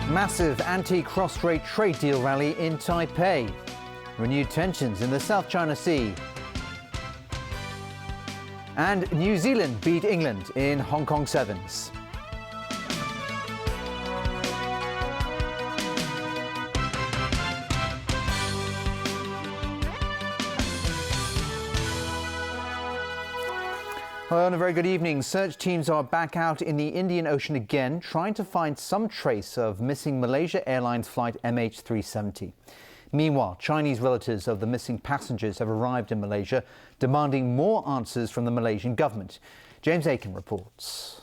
Massive anti-cross-strait trade deal rally in Taipei. Renewed tensions in the South China Sea. And New Zealand beat England in Hong Kong Sevens. Hello and a very good evening. Search teams are back out in the Indian Ocean again, trying to find some trace of missing Malaysia Airlines flight MH370. Meanwhile, Chinese relatives of the missing passengers have arrived in Malaysia, demanding more answers from the Malaysian government. James Aiken reports.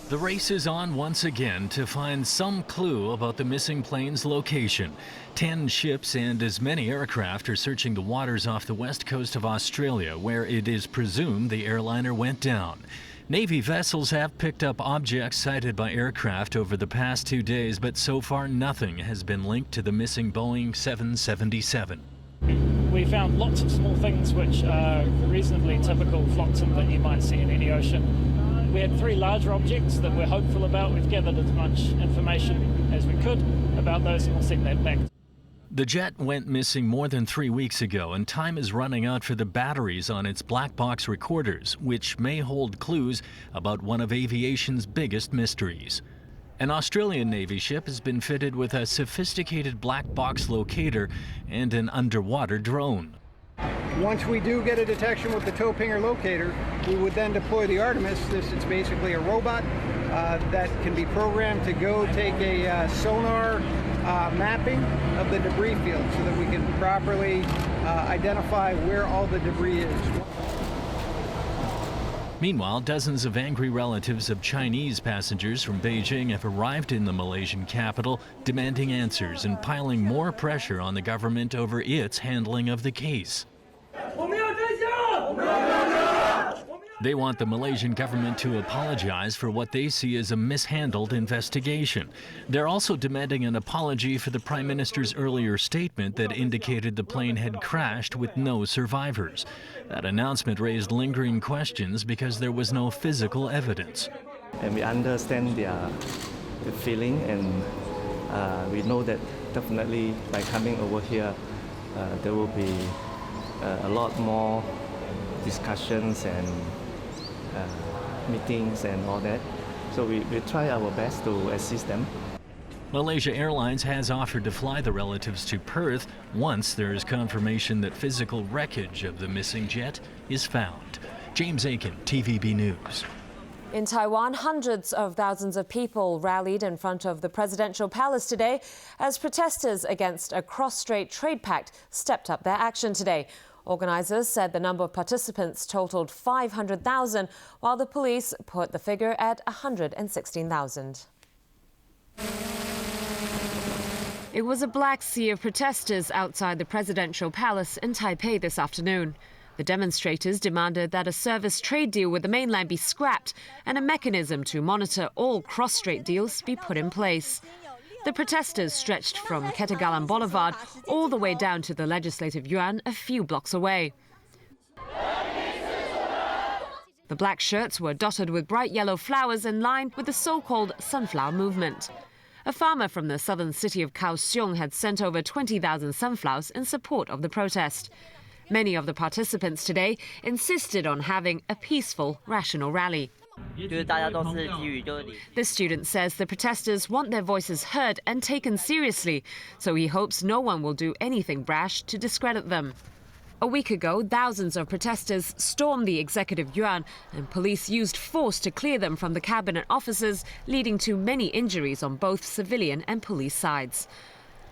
The race is on once again to find some clue about the missing plane's location. 10 ships and as many aircraft are searching the waters off the west coast of Australia, where it is presumed the airliner went down. Navy vessels have picked up objects sighted by aircraft over the past 2 days, but so far nothing has been linked to the missing Boeing 777. We found lots of small things which are reasonably typical flotsam that you might see in any ocean. We had 3 larger objects that we're hopeful about. We've gathered as much information as we could about those, and we'll send that back. The jet went missing more than 3 weeks ago, and time is running out for the batteries on its black box recorders, which may hold clues about one of aviation's biggest mysteries. An Australian Navy ship has been fitted with a sophisticated black box locator and an underwater drone. Once we do get a detection with the tow pinger locator, we would then deploy the Artemis. It's basically a robot that can be programmed to go take a sonar mapping of the debris field so that we can properly identify where all the debris is. Meanwhile, dozens of angry relatives of Chinese passengers from Beijing have arrived in the Malaysian capital, demanding answers and piling more pressure on the government over its handling of the case. They want the Malaysian government to apologize for what they see as a mishandled investigation. They're also demanding an apology for the Prime Minister's earlier statement that indicated the plane had crashed with no survivors. That announcement raised lingering questions because there was no physical evidence. And we understand their feeling, and we know that definitely by coming over here, there will be a lot more discussions and meetings and all that. So we try our best to assist them. Malaysia Airlines has offered to fly the relatives to Perth once there is confirmation that physical wreckage of the missing jet is found. James Aiken, TVB News. In Taiwan, hundreds of thousands of people rallied in front of the presidential palace today as protesters against a cross-strait trade pact stepped up their action today. Organisers said the number of participants totaled 500,000, while the police put the figure at 116,000. It was a black sea of protesters outside the presidential palace in Taipei this afternoon. The demonstrators demanded that a service trade deal with the mainland be scrapped and a mechanism to monitor all cross-strait deals be put in place. The protesters stretched from Ketagalan Boulevard all the way down to the Legislative Yuan a few blocks away. The black shirts were dotted with bright yellow flowers in line with the so-called sunflower movement. A farmer from the southern city of Kaohsiung had sent over 20,000 sunflowers in support of the protest. Many of the participants today insisted on having a peaceful, rational rally. The student says the protesters want their voices heard and taken seriously, so he hopes no one will do anything brash to discredit them. A week ago, thousands of protesters stormed the Executive Yuan and police used force to clear them from the cabinet offices, leading to many injuries on both civilian and police sides.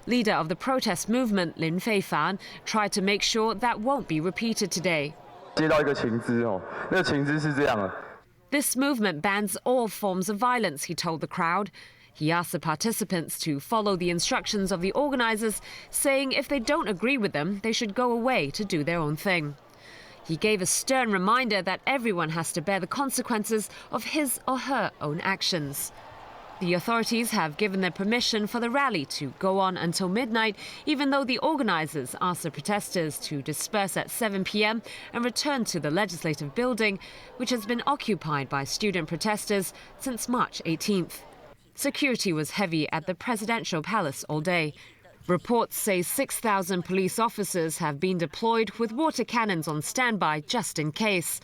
Leader of the protest movement, Lin Feifan, tried to make sure that won't be repeated today. This movement bans all forms of violence, he told the crowd. He asked the participants to follow the instructions of the organisers, saying if they don't agree with them, they should go away to do their own thing. He gave a stern reminder that everyone has to bear the consequences of his or her own actions. The authorities have given their permission for the rally to go on until midnight, even though the organisers asked the protesters to disperse at 7 p.m. and return to the legislative building, which has been occupied by student protesters since March 18th. Security was heavy at the presidential palace all day. Reports say 6,000 police officers have been deployed with water cannons on standby just in case.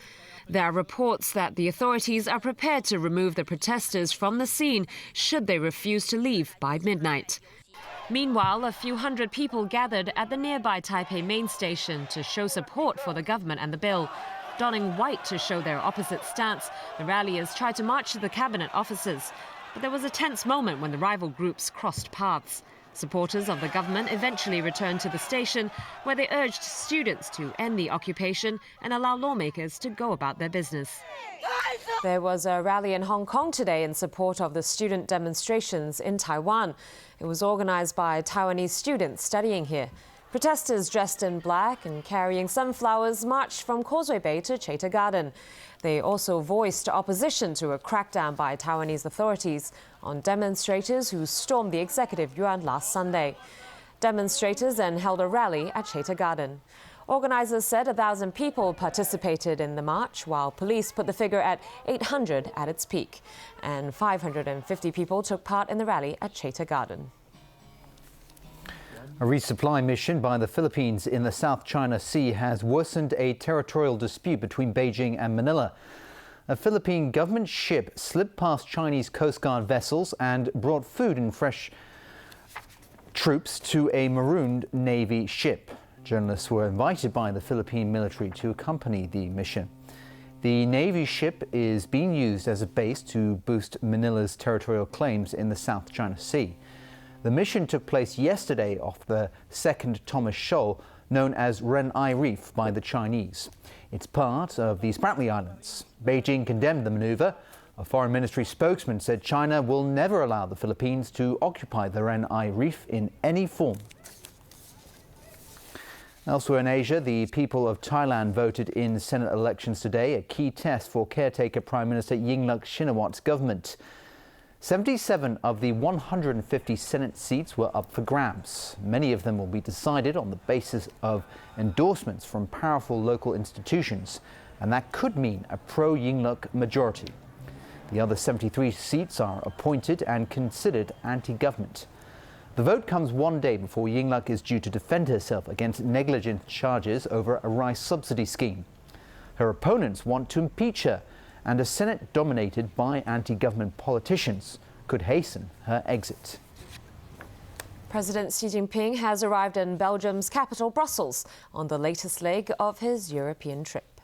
There are reports that the authorities are prepared to remove the protesters from the scene should they refuse to leave by midnight. Meanwhile, a few hundred people gathered at the nearby Taipei main station to show support for the government and the bill. Donning white to show their opposite stance, the ralliers tried to march to the cabinet offices. But there was a tense moment when the rival groups crossed paths. Supporters of the government eventually returned to the station, where they urged students to end the occupation and allow lawmakers to go about their business. There was a rally in Hong Kong today in support of the student demonstrations in Taiwan. It was organized by Taiwanese students studying here. Protesters dressed in black and carrying sunflowers marched from Causeway Bay to Chater Garden. They also voiced opposition to a crackdown by Taiwanese authorities on demonstrators who stormed the executive yuan last Sunday. Demonstrators then held a rally at Chater Garden. Organizers said 1,000 people participated in the march, while police put the figure at 800 at its peak. And 550 people took part in the rally at Chater Garden. A resupply mission by the Philippines in the South China Sea has worsened a territorial dispute between Beijing and Manila. A Philippine government ship slipped past Chinese Coast Guard vessels and brought food and fresh troops to a marooned Navy ship. Journalists were invited by the Philippine military to accompany the mission. The Navy ship is being used as a base to boost Manila's territorial claims in the South China Sea. The mission took place yesterday off the second Thomas Shoal, known as Ren Ai Reef by the Chinese. It's part of the Spratly Islands. Beijing condemned the maneuver. A foreign ministry spokesman said China will never allow the Philippines to occupy the Ren Ai Reef in any form. Elsewhere in Asia, the people of Thailand voted in Senate elections today, a key test for caretaker Prime Minister Yingluck Shinawat's government. 77 of the 150 Senate seats were up for grabs. Many of them will be decided on the basis of endorsements from powerful local institutions, and that could mean a pro-Yingluck majority. The other 73 seats are appointed and considered anti-government. The vote comes one day before Yingluck is due to defend herself against negligent charges over a rice subsidy scheme. Her opponents want to impeach her, and a Senate dominated by anti-government politicians could hasten her exit. President Xi Jinping has arrived in Belgium's capital, Brussels, on the latest leg of his European trip.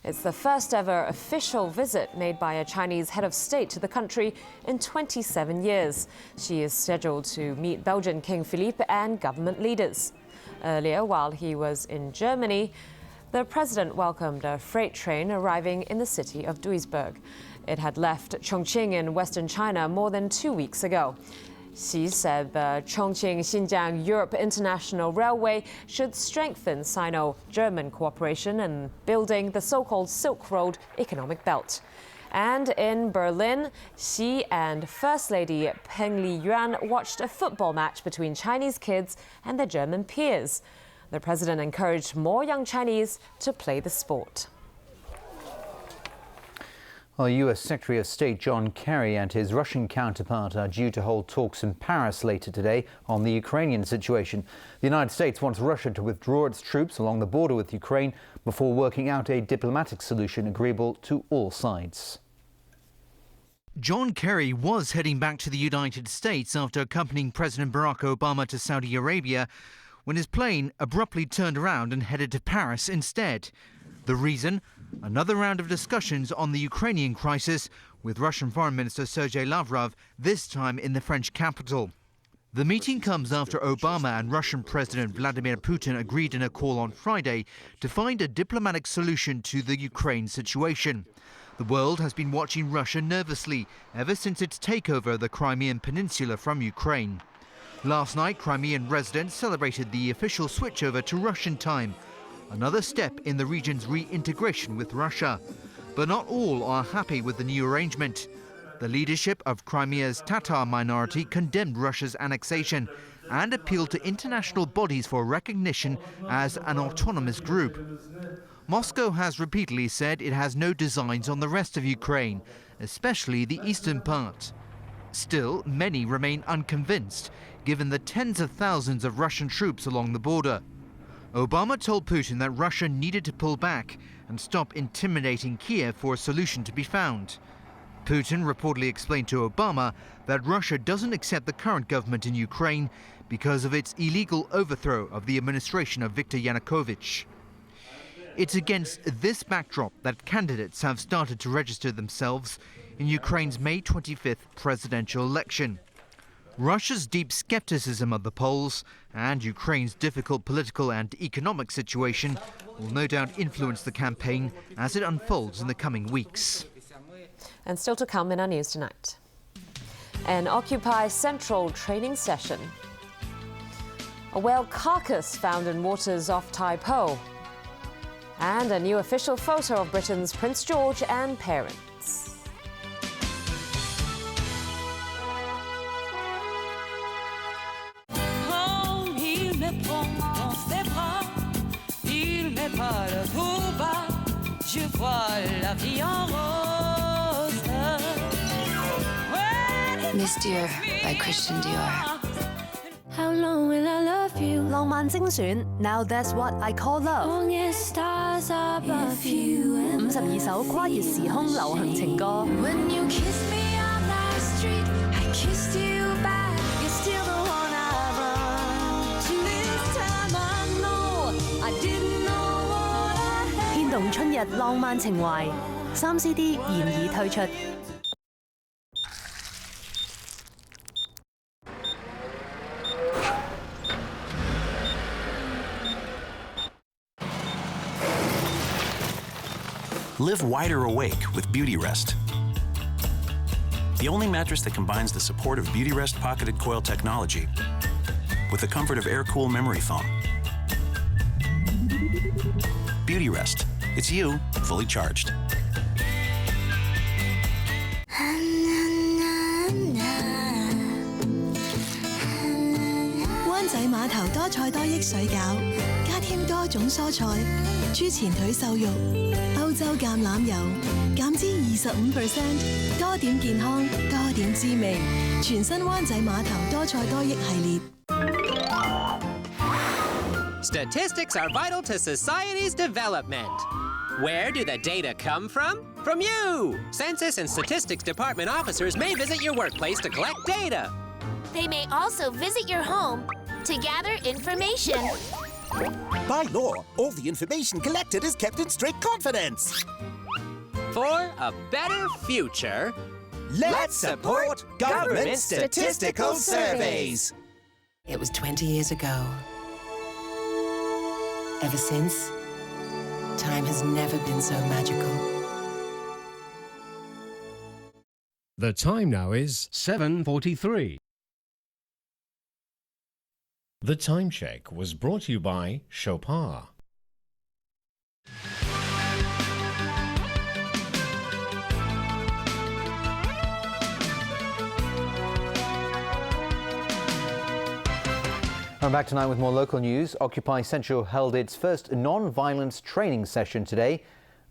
It's the first ever official visit made by a Chinese head of state to the country in 27 years. She is scheduled to meet Belgian King Philippe and government leaders. Earlier, while he was in Germany, the president welcomed a freight train arriving in the city of Duisburg. It had left Chongqing in western China more than 2 weeks ago. Xi said the Chongqing-Xinjiang Europe International Railway should strengthen Sino-German cooperation in building the so-called Silk Road economic belt. And in Berlin, Xi and First Lady Peng Liyuan watched a football match between Chinese kids and their German peers. The president encouraged more young Chinese to play the sport. Well, U.S. Secretary of State John Kerry and his Russian counterpart are due to hold talks in Paris later today on the Ukrainian situation. The United States wants Russia to withdraw its troops along the border with Ukraine before working out a diplomatic solution agreeable to all sides. John Kerry was heading back to the United States after accompanying President Barack Obama to Saudi Arabia, when his plane abruptly turned around and headed to Paris instead. The reason? Another round of discussions on the Ukrainian crisis with Russian Foreign Minister Sergei Lavrov, this time in the French capital. The meeting comes after Obama and Russian President Vladimir Putin agreed in a call on Friday to find a diplomatic solution to the Ukraine situation. The world has been watching Russia nervously ever since its takeover of the Crimean Peninsula from Ukraine. Last night, Crimean residents celebrated the official switchover to Russian time, another step in the region's reintegration with Russia. But not all are happy with the new arrangement. The leadership of Crimea's Tatar minority condemned Russia's annexation and appealed to international bodies for recognition as an autonomous group. Moscow has repeatedly said it has no designs on the rest of Ukraine, especially the eastern part. Still, many remain unconvinced, given the tens of thousands of Russian troops along the border. Obama told Putin that Russia needed to pull back and stop intimidating Kiev for a solution to be found. Putin reportedly explained to Obama that Russia doesn't accept the current government in Ukraine because of its illegal overthrow of the administration of Viktor Yanukovych. It's against this backdrop that candidates have started to register themselves in Ukraine's May 25th presidential election. Russia's deep skepticism of the polls and Ukraine's difficult political and economic situation will no doubt influence the campaign as it unfolds in the coming weeks. And still to come in our news tonight. An Occupy Central training session. A whale carcass found in waters off Tai Po. And a new official photo of Britain's Prince George and parents. Miss Dior by Christian Dior. How long will I love you? 浪漫精選 Now That's What I Call Love。 Longest stars above you and 52首跨越時空流行情歌。 When you kissed me on that street, I kissed you back. You're still the one I run to. This time I know I didn't know what I had. 牽動春日浪漫情懷，3 CD 現已推出。 Live wider awake with Beauty Rest. The only mattress that combines the support of Beauty Rest pocketed coil technology with the comfort of air-cool memory foam. Beauty Rest. It's you, fully charged. 灣仔碼頭多菜多益水餃，加添多種蔬菜，豬前腿瘦肉，歐洲橄欖油，減脂25%，多點健康，多點滋味。全新灣仔碼頭多菜多益系列。 Statistics are vital to society's development. Where do the data come from? From you! Census and Statistics Department officers may visit your workplace to collect data. They may also visit your home to gather information. By law, all the information collected is kept in strict confidence. For a better future, let's support government statistical surveys. It was 20 years ago. Ever since, time has never been so magical. The time now is 7:43. The Time Check was brought to you by Chopard. I'm back tonight with more local news. Occupy Central held its first non-violence training session today.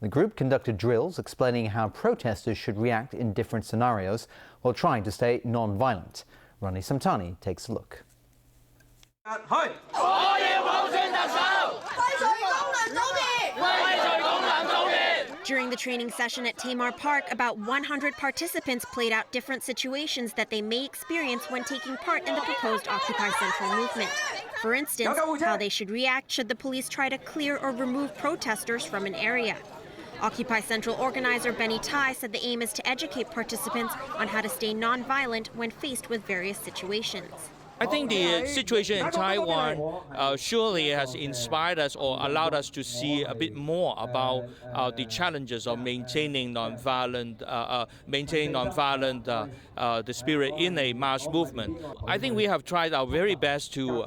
The group conducted drills explaining how protesters should react in different scenarios while trying to stay non-violent. Ronnie Samtani takes a look. During the training session at 30Mar Park, about 100 participants played out different situations that they may experience when taking part in the proposed Occupy Central movement. For instance, how they should react should the police try to clear or remove protesters from an area. Occupy Central organizer Benny Tai said the aim is to educate participants on how to stay non-violent when faced with various situations. I think the situation in Taiwan surely has inspired us or allowed us to see a bit more about the challenges of maintaining non-violent, the spirit in a mass movement. I think we have tried our very best to